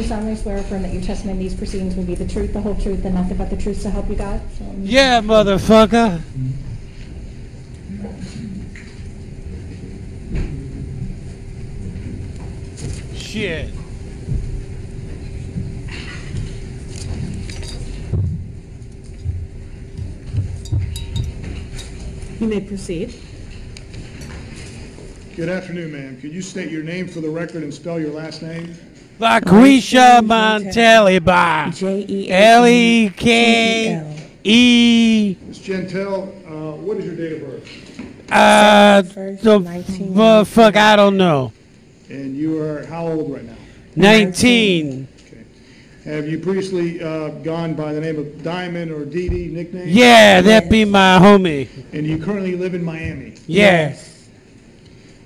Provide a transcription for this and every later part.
solemnly swear or affirm that your testimony in these proceedings will be the truth, the whole truth, and nothing but the truth, so help you God? Yeah, motherfucker. Shit. You may proceed. Good afternoon, ma'am. Could you state your name for the record and spell your last name? Lucretia Montalban. L-E-K-E. Ms. Gentile, what is your date of birth? Fuck, I don't know. And you are how old right now? 19. Okay. Have you previously gone by the name of Diamond or Dee Dee nickname? Yeah, that be my homie. And you currently live in Miami? Yeah.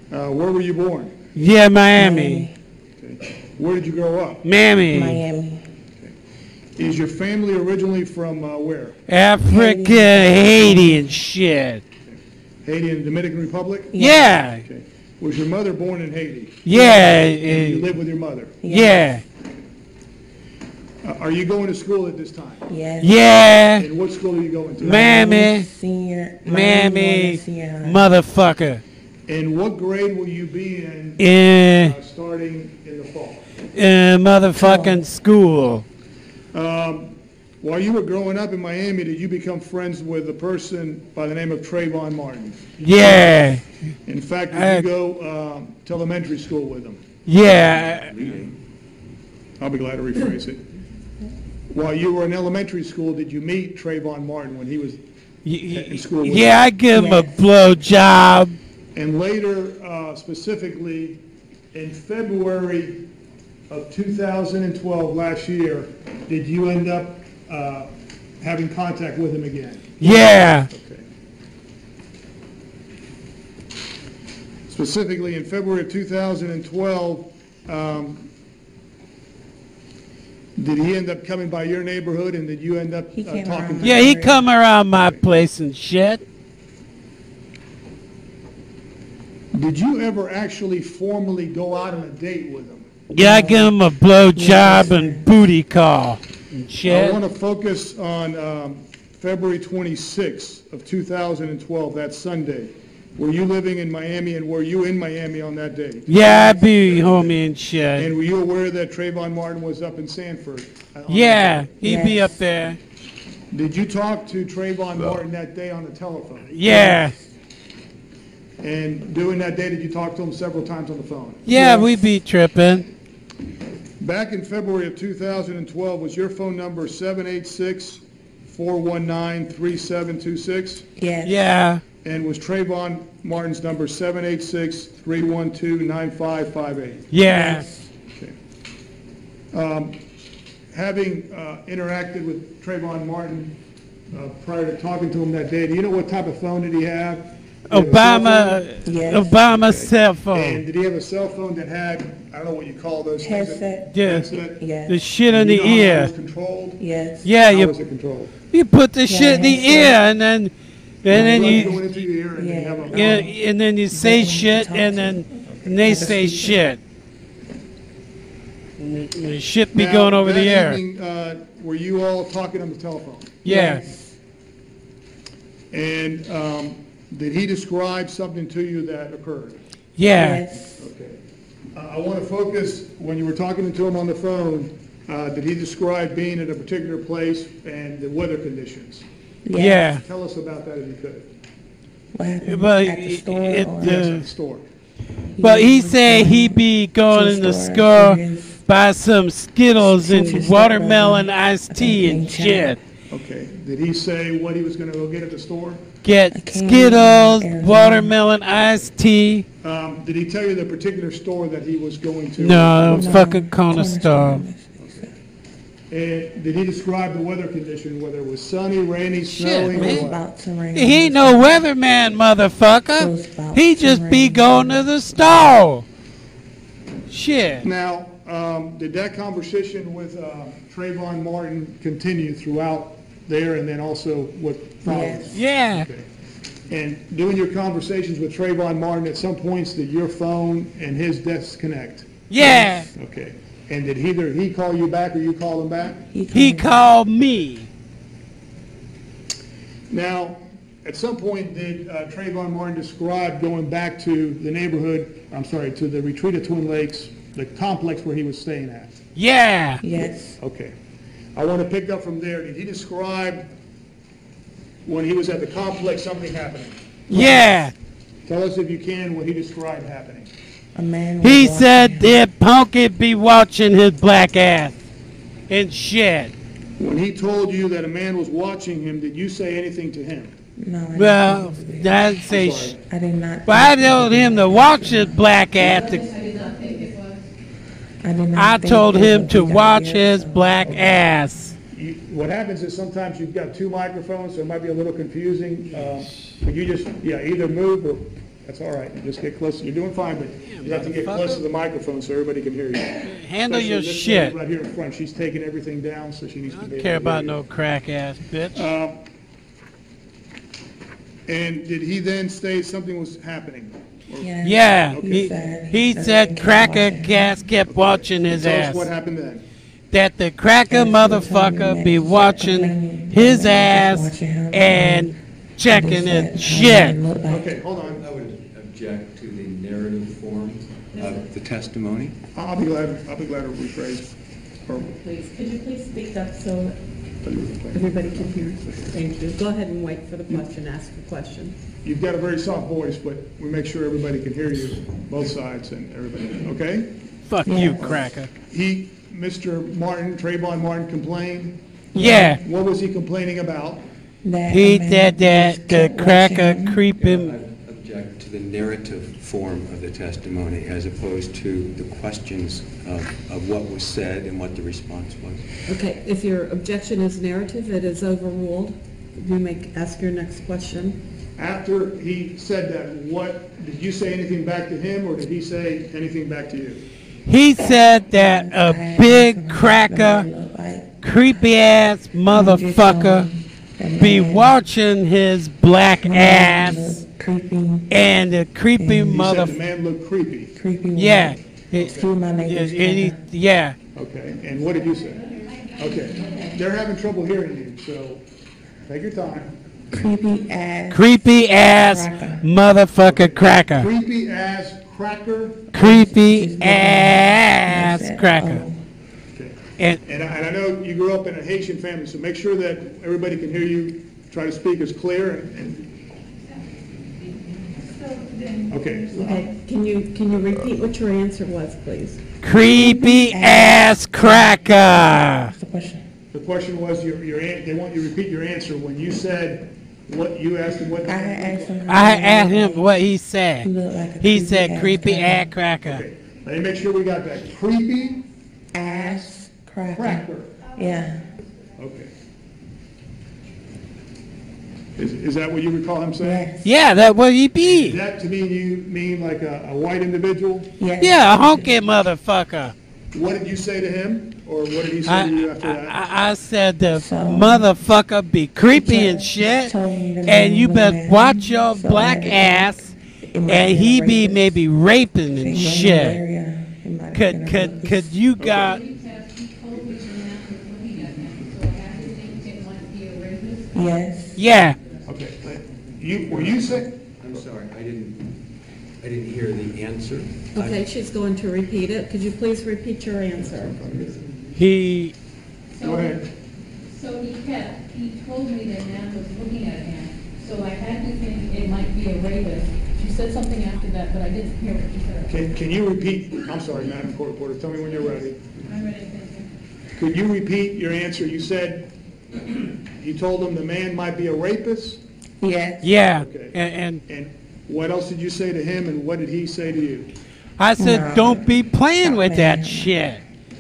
Where were you born? Yeah, Miami. Okay. Where did you grow up? Miami. Miami. Okay. Is your family originally from where? Africa, Haiti and shit. Haiti and Dominican Republic? Yeah. Okay. Was your mother born in Haiti? Yeah. And you live with your mother? Yeah. Are you going to school at this time? Yes. Yeah. And what school are you going to? Mammy. Senior. Mammy. Senior high. Motherfucker. And what grade will you be in starting in the fall? Motherfucking school. While you were growing up in Miami, did you become friends with a person by the name of Trayvon Martin? Yeah. In fact, did you go to elementary school with him? Yeah. I'll be glad to rephrase it. While you were in elementary school, did you meet Trayvon Martin when he was in school with you? Yeah, I give him a blow job. And later, specifically in February of 2012, last year, did you end up having contact with him again? Yeah. Okay. Specifically in February of 2012, did he end up coming by your neighborhood, and did you end up talking to him? Yeah, he come around my place and shit. Did you ever actually formally go out on a date with him? Yeah, I give him a blow job and booty call and shit. I want to focus on February 26th of 2012, that Sunday. Were you living in Miami, and were you in Miami on that day? Yeah, I be homie and shit. And were you aware that Trayvon Martin was up in Sanford? Yeah, he'd be up there. Did you talk to Trayvon Martin that day on the telephone? Yeah. And during that day, did you talk to him several times on the phone? Yeah, we be tripping. Back in February of 2012, was your phone number 786-419-3726? Yes. Yeah. And was Trayvon Martin's number 786-312-9558? Yeah. Okay. Having interacted with Trayvon Martin prior to talking to him that day, do you know what type of phone did he have? Obama, Yes. Obama's cell phone. And did he have a cell phone that had, I don't know what you call those things. Headset. Yeah. Headset? Yes. The shit in Do the you know how it ear. was controlled? Yes. Yeah, How was it controlled? you put the shit in the ear and then Going you into your ear and you have a and then you say shit and then they say shit. And the shit be Now, going over the that air. evening, were you all talking on the telephone? Yeah. And did he describe something to you that occurred? Yeah. Yes. Okay. I want to focus, when you were talking to him on the phone, did he describe being at a particular place and the weather conditions? Yeah. Tell us about that if you could. What happened But at the store? it- or- Yes, at the store. But he said he be going in the store, buy some Skittles and watermelon iced tea and shit. Okay. Did he say what he was going to go get at the store? Get Skittles, watermelon iced tea. Did he tell you the particular store that he was going to? No, fucking corner store. And did he describe the weather condition, whether it was sunny, rainy, snowing, man. or what? About to rain. He ain't no weatherman, motherfucker. He just be going to the store. Shit. Now, did that conversation with Trayvon Martin continue throughout there, and then also what followed? Yes. Yeah. Okay. And during your conversations with Trayvon Martin, at some points did your phone and his disconnect? Yeah. Okay. And did either he call you back or you call him back? He called me. Now, at some point, did Trayvon Martin describe going back to the neighborhood, I'm sorry, to the retreat of Twin Lakes, the complex where he was staying at? Yeah. Yes. Okay. I want to pick up from there. Did he describe when he was at the complex something happening? Yeah. Tell us, if you can, what he described happening. A man. He was said walking. that Punky be watching his black ass and shit. When he told you that a man was watching him, did you say anything to him? No. I Well, didn't say I'd say, sorry. I did not. well, I told him to watch his black ass. I did not. I think told it him would to be watch that his good, so- black ass. What happens is sometimes you've got two microphones, so it might be a little confusing. But you just, either move or, that's all right. Just get closer. You're doing fine, but you have to get close to the microphone so everybody can hear you. Handle your Especially this shit. lady right here in front. She's taking everything down, so she needs to be I able don't to care about hear you. no crack ass bitch. And did he then say something was happening? Yeah. Yeah, Okay. he said Cracker Gas kept watching his Tell us ass. what happened then. That the cracker motherfucker be watching his ass and checking his shit. Okay, hold on. I would object to the narrative form of the testimony. I'll be glad to rephrase. Or- Please, could you please speak up so everybody can hear? Thank you. Go ahead and wait for the question, ask the question. You've got a very soft voice, but we make sure everybody can hear you, both sides and everybody, okay? Fuck you, cracker. Mr. Martin, Trayvon Martin complained. Yeah, What was he complaining about? he said that the cracker I creeping. object to the narrative form of the testimony as opposed to the questions of what was said and what the response was. Okay, if your objection is narrative, it is overruled. You may ask your next question. After he said that, did you say anything back to him, or did he say anything back to you? He said that a big cracker, creepy ass motherfucker be watching his black ass Creepy. and the creepy He said the mother. man looked creepy. Creepy. Yeah. Excuse my language. Yeah. Okay, and what did you say? Okay, they're having trouble hearing you, so take your time. Creepy ass. Creepy ass Cracker. motherfucker cracker. Creepy ass cracker. Creepy ass cracker. Okay. And And I know you grew up in a Haitian family, so make sure that everybody can hear you. Try to speak as clear and okay. Okay, can you repeat what your answer was, please? creepy ass cracker. What's the question? The question was, they want you to repeat your answer when you said what you asked him what. I asked him. I asked him what he He said. looked like a He said creepy cracker. ass cracker. Okay, let me make sure we got that. Creepy Ass cracker. cracker. Yeah. Okay. Is that what you recall him saying? Yes. Yeah, that what he Does be. that to mean you mean like a white individual? Yes. Yeah, a honky motherfucker. What did you say to him, or what did he say to you after that? I said the So- motherfucker be creepy and shit, Told me the and name you of better the man. watch your So black I had to- ass, It might and have he been be racist. maybe raping He and was in the shit. area. He might have been a rapist. Could you got? Yes. Yeah. Okay, were you saying? I'm sorry, I didn't hear the answer. Okay, she's going to repeat it. Could you please repeat your answer? He Go ahead. So he told me that man was looking at him, so I had to think it might be a rapist. She said something after that, but I didn't hear what she said. Can you repeat, I'm sorry, Madam Court Reporter, tell me when you're ready. I'm ready, thank you. Could you repeat your answer? You said, you told him the man might be a rapist, Yes. yeah, Okay. and and what else did you say to him, and what did he say to you? I said No. don't be playing with that Man. shit.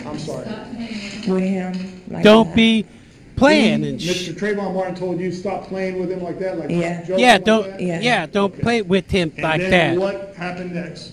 I'm sorry. With him. Like Don't that. be playing and Mr. shit. Trayvon Martin told you stop playing with him like that, like Yeah. joking Yeah, like don't. that? Yeah. Yeah, don't Okay. play with him And like then that. what happened next?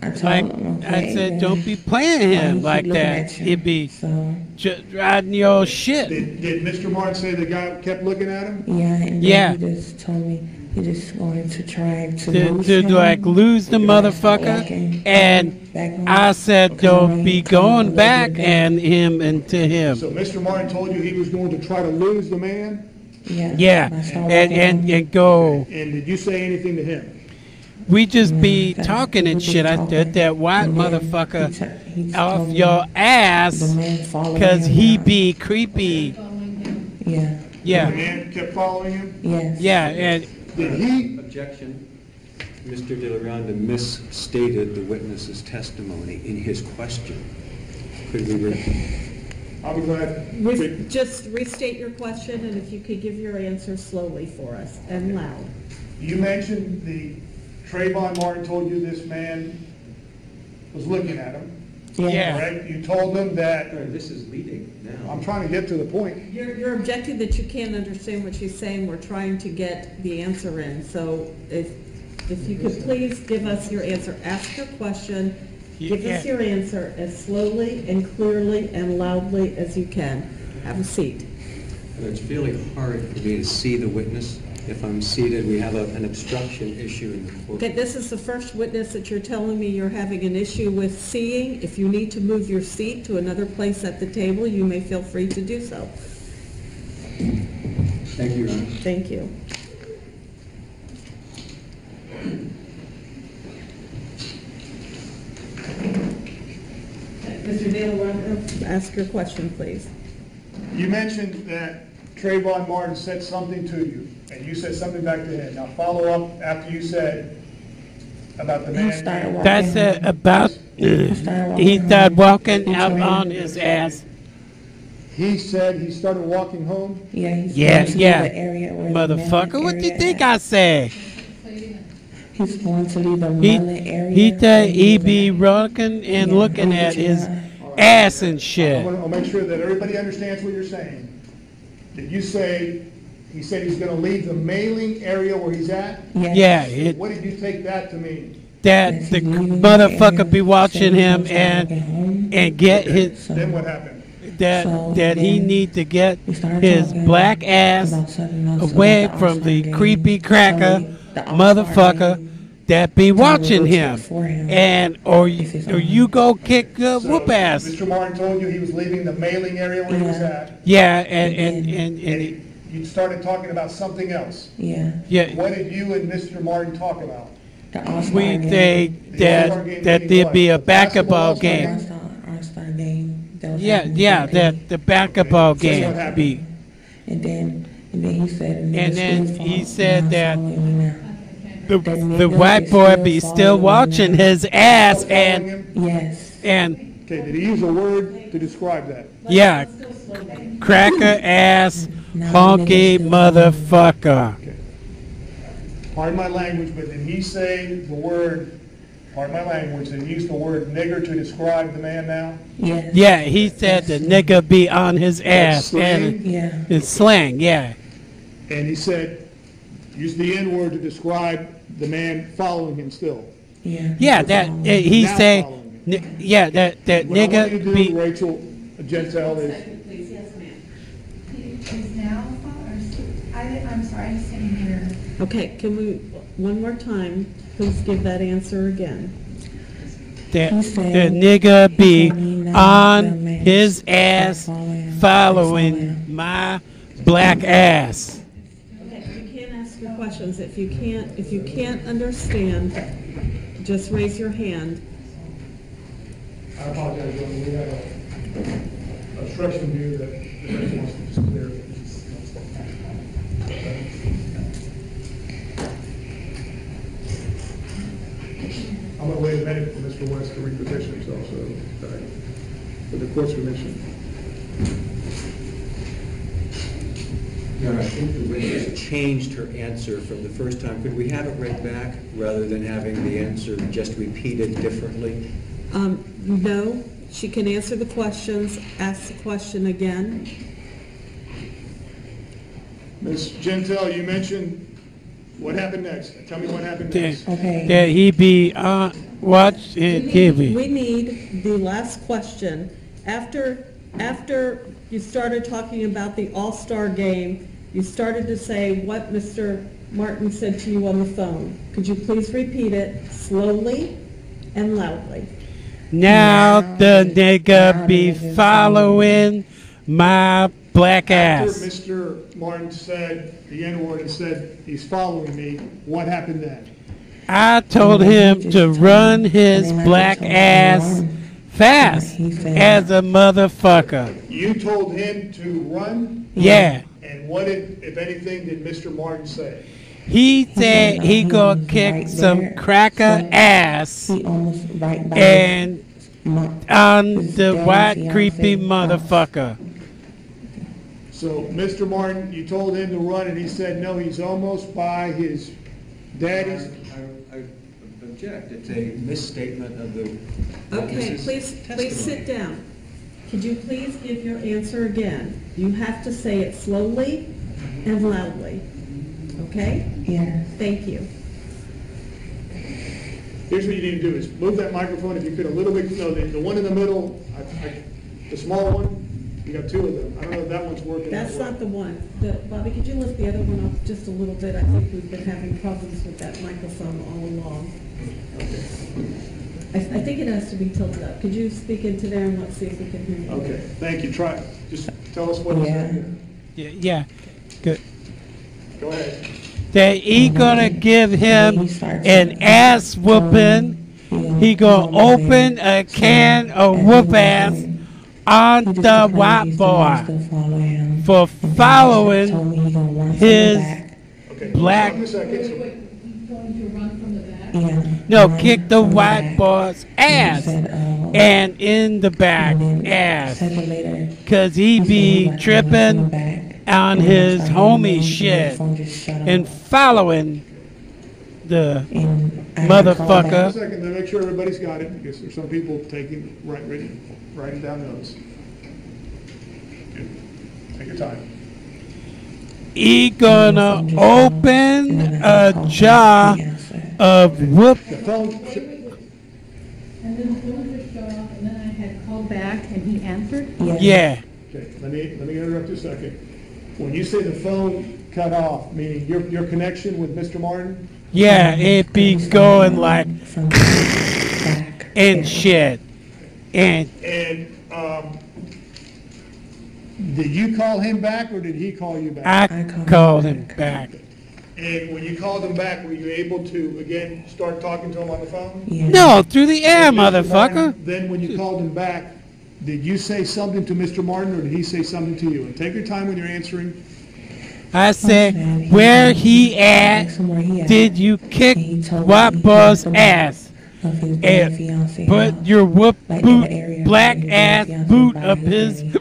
I told Like him, I okay, said, then don't be playing why him you like keep looking that. at you? It be So, just riding your shit. Did Mr. Martin say the guy kept looking at him? yeah, and then Yeah. he just told me, He just wanted to try to to like lose the motherfucker, and I said don't be going back and him and to him. So Mr. Martin told you he was going to try to lose the man? Yeah, and go. And did you say anything to him? We just be talking and shit. I said that white motherfucker off your ass because he be creepy. Yeah. Yeah. The man kept following him? Yes. Yeah, and Did he? Objection. Mr. De La Ronda misstated the witness's testimony in his question. Could we I'll be glad. Just restate your question, and if you could give your answer slowly for us and loud. You mentioned the Trayvon Martin told you this man was looking at him, yeah. right? You told him that, This is leading now. I'm trying to get to the point. You're objecting that you can't understand what she's saying. We're trying to get the answer in. So if you could please give us your answer. Ask your question. Give us your answer as slowly and clearly and loudly as you can. Have a seat. It's really hard for me to see the witness. If I'm seated, we have an obstruction issue in the court. Okay, this is the first witness that you're telling me you're having an issue with seeing. If you need to move your seat to another place at the table, you may feel free to do so. Thank you, Your Honor. Thank you. Mr. Dale, ask your question, please. You mentioned that Trayvon Martin said something to you, and you said something back to him. Now follow up after you said about the man. That's about he started walking out on his ass. He said he started walking home. Yeah. He's Yeah, going to yeah. leave the area where the Motherfucker, melon what do you area think at. I say? He's going to leave the He melon area. he said he where be the- rocking and Yeah, looking at yeah. his ass and shit. I'll make sure that everybody understands what you're saying. Did you say, he said he's gonna leave the mailing area where he's at? Yeah, it, What did you take that to mean? that Yes, the he's leaving motherfucker area, be watching saying him he's gonna get home. and get his So Then what happened? that So that he then need to get we started his talking black ass about something else, away about the from All-Star the game. creepy cracker So the All-Star motherfucker game, that be watching rotate him, for him. and or you go kick whoop ass. Mr. Martin told you he was leaving the mailing area where he was at, Yeah, and and you started talking about something else. Yeah. yeah, What did you and Mr. Martin talk about? The All-Star we game. say All-Star game that meaning there'd what? be a The basketball basketball All-Star game. All-Star game. that was Yeah, happening yeah, that the basketball Say what game happened. be. And then he said, And then he said that The the white boy be still watching his ass following and him? Yes. Okay, did he use a word to describe that? yeah, cracker ass honky motherfucker. Pardon my language, but did he say the word, pardon my language, did he use the word nigger to describe the man now? Yes. Yeah, he said the nigga be on his ass and Yeah. it's slang. Yeah, And he said, use the N-word to describe the man following him still. Yeah. yeah, that he Now say, following yeah, that What I want you nigga to do, be. Rachel Gentel, is Please, yes, ma'am. Is now, I'm sorry, I just didn't hear. Okay, can we, one more time, please give that answer again. That He the said- nigga be he said he knows on the man his ass following my black ass. Okay, you can't ask your questions. If you can't understand, just raise your hand. I apologize, John, we have a obstruction here that Rachel wants to just clear. I'm gonna wait a minute for Mr. West to reposition himself, so, with the court's permission. Your Honor, I think the witness changed her answer from the first time. Could we have it read back rather than having the answer just repeated differently? No, she can answer the questions, ask the question again. Ms. Gentel, you mentioned, what happened next? Tell me what happened next. Okay. That he be on watch and TV. We need the last question. After you started talking about the All-Star game, you started to say what Mr. Martin said to you on the phone? Could you please repeat it slowly and loudly? Now the nigga be following my black After ass. Mr. Martin said the N-word and said he's following me, what happened then? I told him to run his black ass fast as a motherfucker. You told him to run, Yeah. and what did, if anything, did Mr. Martin say? He said he gonna kick some cracker ass He almost right by and on his the daddy white fiance creepy house. motherfucker. So, Mr. Martin, you told him to run, and he said, no, he's almost by his daddy's. I object. It's a misstatement of the Okay, witness's please sit down. Could you please give your answer again? You have to say it slowly and loudly. Okay? Yeah. Thank you. Here's what you need to do, is move that microphone, if you could, a little bit, no, the one in the middle, the small one, you got two of them. I don't know if that one's working. That's that well. not the one. Bobby, could you lift the other one up just a little bit? I think we've been having problems with that microphone all along. I think it has to be tilted up. Could you speak into there and let's see if we can hear you? Okay, thank you, try, just tell us what it said. Yeah, good. Go ahead. That he gonna give him an ass whooping. He gonna open a can of whoop ass on the white boy for following his Okay, black. stop a second. Wait, you going to run from the back? Yeah. No, kick the white boy's ass and in the back ass. Cause he be tripping on his homie shit and following the A motherfucker. second, to make sure everybody's got it, because there's some people writing down notes. Take your time. He gonna open a jar of whoop. The phone, And then the phone just shut off, and then I had called back, and he answered? Yeah. okay, let me interrupt you a second. When you say the phone cut off, meaning your connection with Mr. Martin? Yeah, it be going like and shit. And And, did you call him back, or did he call you back? I called him back. And when you called him back, were you able to, again, start talking to him on the phone? No, through the air, Mr. motherfucker. Martin, then when you called him back, did you say something to Mr. Martin, or did he say something to you? And take your time when you're answering. I said, where he at? Did you kick white boy's ass? And put your whoop boot, black ass boot up his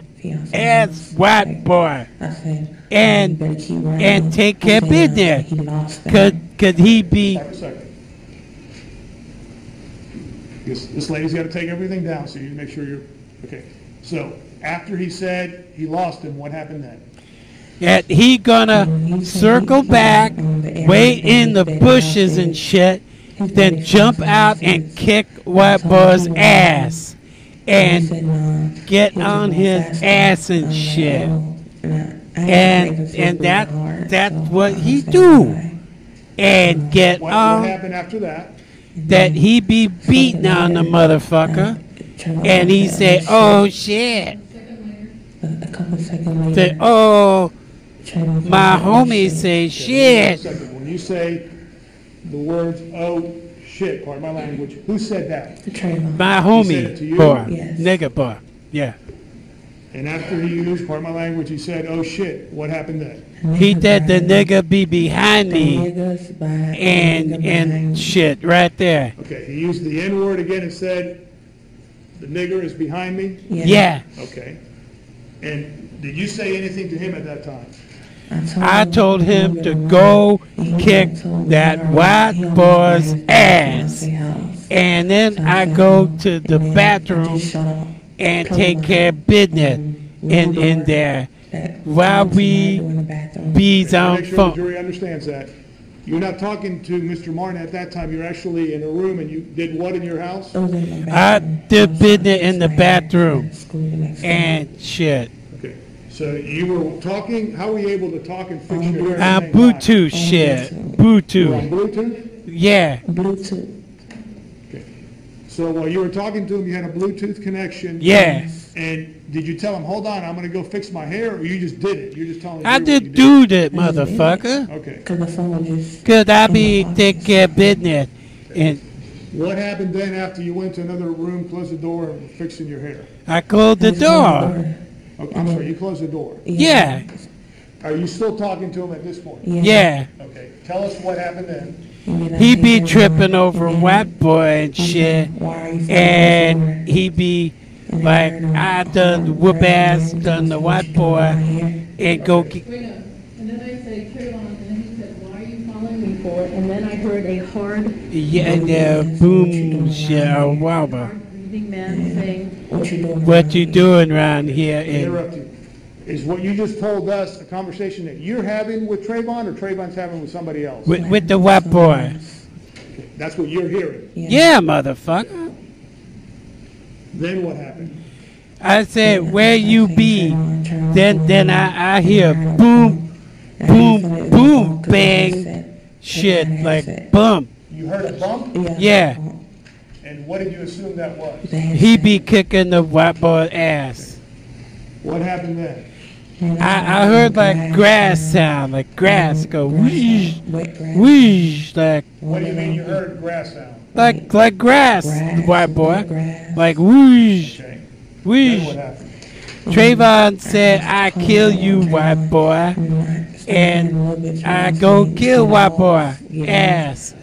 ass, white boy. And take care of business. Could he be? Stop a second. This lady's got to take everything down, so you make sure you're, okay. So, after he said he lost him, what happened then? That he gonna circle back, wait in the bushes and shit, then jump out and kick white boy's ass and get on his ass and shit. And that's what he do. And get What on happened after that? that he be beating on the motherfucker. And he say, oh shit. A couple seconds Say, later, oh, my homie say shit. Second, when you say the words, oh, shit, pardon my language, who said that? Trayvon. My He said it to homie you? boy, Yes. nigga boy, yeah. And after he used, pardon my language, he said, oh, shit, what happened then? He said the nigga be behind me Niggas by and shit right there. Okay, he used the N-word again and said, the nigger is behind me? Yeah, Okay. And did you say anything to him at that time? I told him to go kick that white boy's ass. And then I go to the bathroom and take care of business in there while we bees on Make sure the phone. jury understands that. You're not talking to Mr. Martin at that time, you're actually in a room, and you did what in your house? I did business in the bathroom and shit. Okay, So you were talking, how were you able to talk and fix your hair? at the same time? Bluetooth shit. You were on Bluetooth. Bluetooth? Yeah. Bluetooth. Okay. So while you were talking to him, you had a Bluetooth connection? Yeah. And did you tell him, hold on, I'm gonna go fix my hair, or you just did it? You're just telling I Drew what just you did? do that, motherfucker. Okay. Cause the phone just. Cause I be taking care of business. And What happened then after you went to another room, closed the door, and were fixing your hair? I closed the door. Okay, I'm sorry, you closed the door. Yeah. Are you still talking to him at this point? Yeah. Okay, tell us what happened then. He be tripping over a white boy and shit. And he be like, I done whoop ass, done the white boy, and go get. Wait, no. And then I say, Trayvon, and he said, why are you following me for? And then I heard a hard, Yeah, boom, shit, wow. breathing man saying, What you doing around here? And Interrupt you. Is what you just told us a conversation that you're having with Trayvon, or Trayvon's having with somebody else? with the white boy. That's what you're hearing. Yeah, motherfucker. Then what happened? I said, where you be? Then I hear boom, boom, boom, bang, shit, like bump. You heard a bump, Yeah, and what did you assume that was? he be kicking the white boy's ass. What happened then? I heard like grass sound, like grass go whoosh, whoosh, like What do you mean you heard grass sound? like grass, the white boy, like whoosh, Okay, then what whoosh. happened? Trayvon said, I kill you, white boy, and I go kill white boy, ass,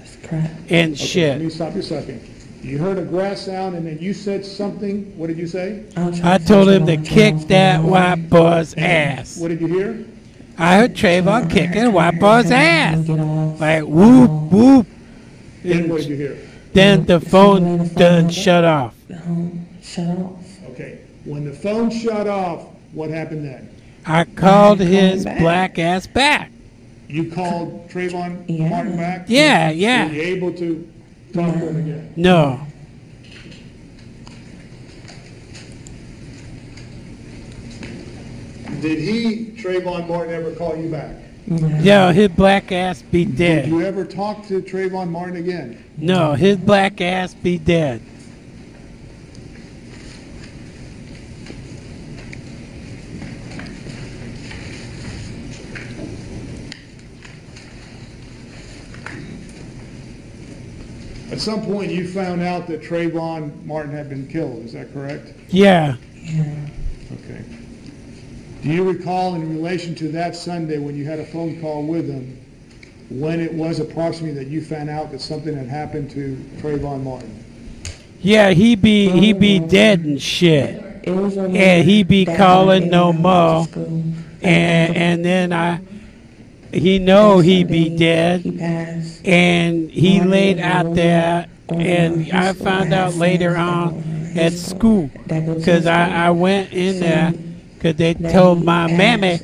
and Let shit. me stop you a second. You heard a grass sound, and then you said something, what did you say? I told him to kick that white boy's ass. What did you hear? I heard Trayvon kicking white boy's ass, like whoop, whoop. Then what did And you hear? then the phone done shut off. Shut off. Okay, when the phone shut off, what happened then? I called his black ass back. You called Trayvon Yeah. Martin back? Yeah, Were you yeah. able to talk to him again? No. Did he, Trayvon Martin, ever call you back? Yo, his black ass be Did dead. you ever talk to Trayvon Martin again? No, his black ass be dead. At some point, you found out that Trayvon Martin had been killed, is that correct? Yeah. Okay. Do you recall in relation to that Sunday when you had a phone call with him, when it was approximately that you found out that something had happened to Trayvon Martin? Yeah, he be dead and shit. And he be calling no more. And then he know he be dead. And he laid out there, and I found out later on at school, because I went in there, because they told my mammy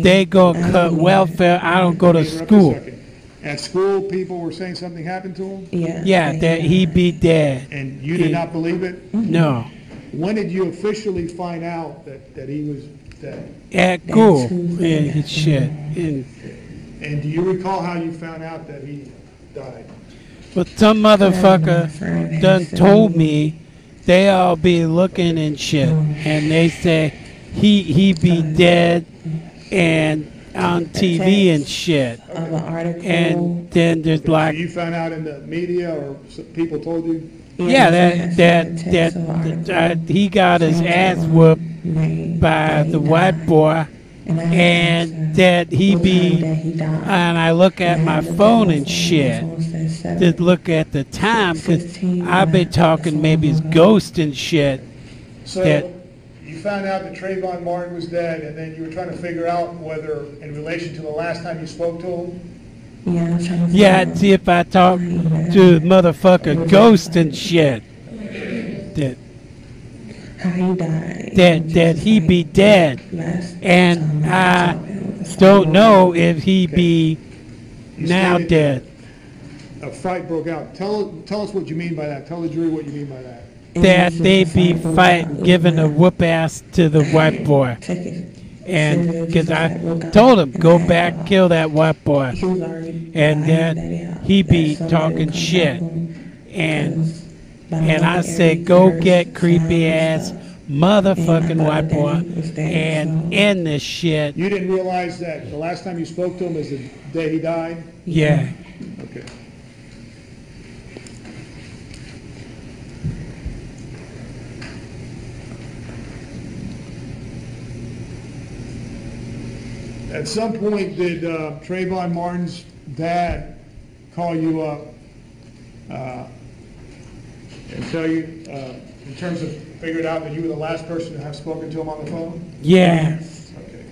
they gonna cut welfare, I don't go to Interrupt a school. second. At school, people were saying something happened to him, Yeah, that he be dead. and you did not believe it? No. When did you officially find out that he was dead? At school and shit. And And do you recall how you found out that he died? but some motherfucker done told me they all be looking and shit, and they say he be dead and on TV and shit. And then there's So like, you found out in the media, or people told you? yeah, that he got his ass whooped by the white boy, and that he be, and I look at my phone and shit, to look at the time, because I've been talking maybe it's ghost and shit. So That- you found out that Trayvon Martin was dead, and then you were trying to figure out whether, in relation to the last time you spoke to him, Yeah, I'd see if I talk to the motherfucker ghost and shit. That that he be dead, and I don't know if he be now stated- dead. a fight broke out. Tell us what you mean by that. Tell the jury what you mean by that. That they be fighting, giving a whoop ass to the white boy, And because I told him, go back, kill that white boy. He was already. And then he be talking shit. And I said, go get creepy ass motherfucking white boy and end this shit. You didn't realize that the last time you spoke to him is the day he died? Yeah. Okay. At some point, did Trayvon Martin's dad call you up and tell you, in terms of figured out that you were the last person to have spoken to him on the phone? Yeah. Okay.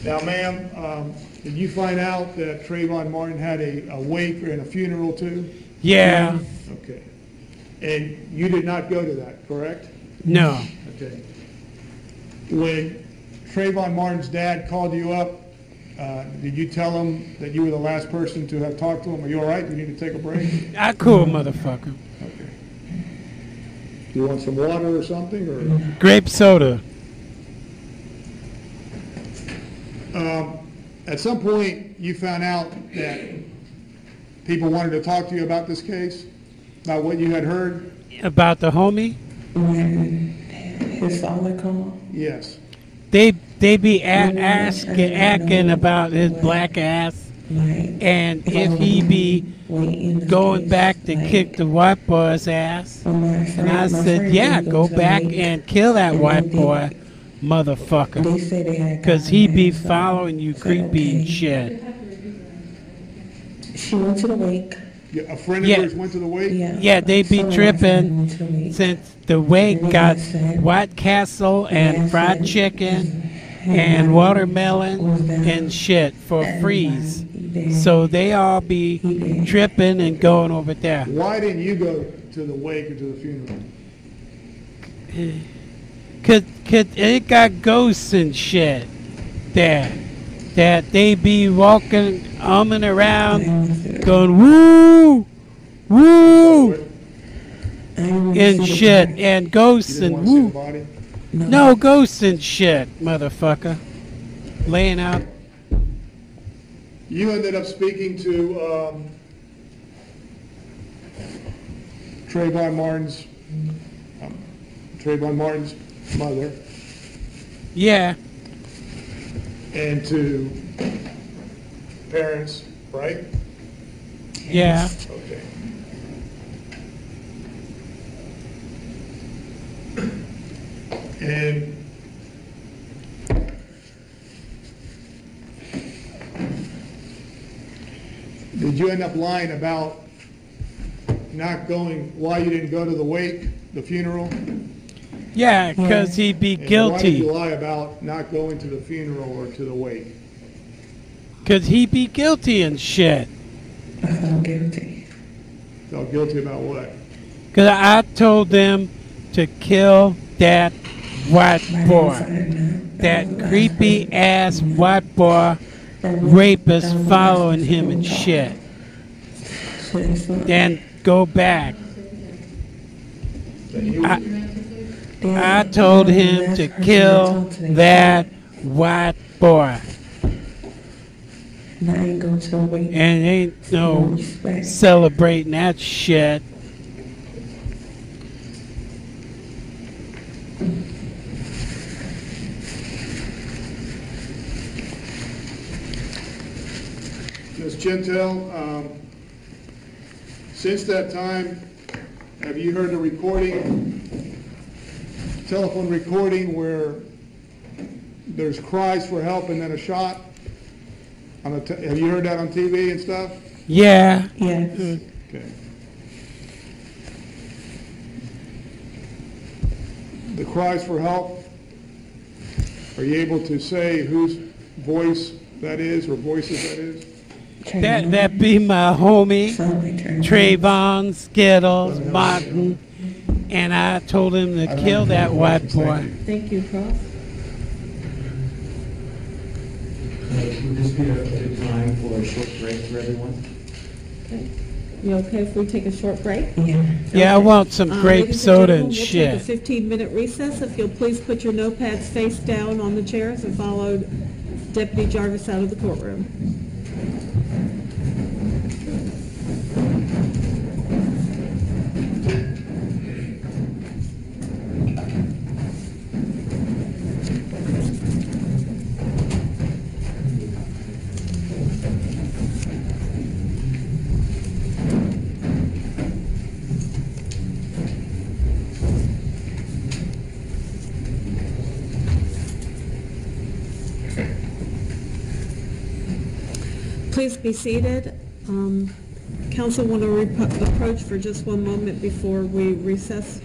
Now, ma'am, did you find out that Trayvon Martin had a wake and a funeral too? Yeah. Okay. And you did not go to that, correct? No. Okay. When Trayvon Martin's dad called you up, did you tell him that you were the last person to have talked to him? Are you all right? Do you need to take a break? I cool, motherfucker. Okay. You want some water or something, or? Grape soda. At some point, you found out that people wanted to talk to you about this case, about what you had heard? About the homie? When his father come, Yes. They be asking about his black ass, like, and if he be going back to kick the white boy's ass. And I said, yeah, go back and kill that white boy, motherfucker. They say they had. Because he be following you creepy and shit. She went to the wake. Yeah, a friend of Yeah. yours went to the wake? Yeah, they be Someone tripping went to the wake. since the wake got White Castle and fried chicken and watermelon and shit for freeze. So they all be tripping and going over there. Why didn't you go to the wake or to the funeral? Cause it got ghosts and shit there. That they be walking, umming around, going woo, woo, and shit, and You ghosts didn't and want to see the woo. body? No ghosts and shit, motherfucker. Laying out. You ended up speaking to Trayvon Martin's mother Yeah, and to parents, right? yeah. Okay. And did you end up lying about not going, why you didn't go to the wake, the funeral? Yeah, because he'd be And why did you guilty. lie about not going to the funeral or to the wake? Because he'd be guilty and shit. I felt guilty. Felt guilty about what? Because I told them to kill that white boy. That creepy ass white boy rapist following him and shit. Then go back. I told him to kill that white boy. And I ain't going to the wake. And ain't no respect. celebrating that shit. Ms. Gentile, since that time, have you heard the recording, telephone recording where there's cries for help and then a shot? Have you heard that on TV and stuff? Yeah. Yes. Okay. The cries for help, are you able to say whose voice that is or voices that is? That be my homie, Somebody turned Trayvon, Skittles, Martin, and I told him to kill that white boy. Thank you, Cross. Would this be a good time for a short break for everyone? You okay if we take a short break? Yeah. Yeah, I Okay. want some grape Ladies soda gentlemen, and We'll shit. take a 15-minute recess. If you'll please put your notepads face down on the chairs and follow Deputy Jarvis out of the courtroom. Please be seated. Council want to approach for just one moment before we recess.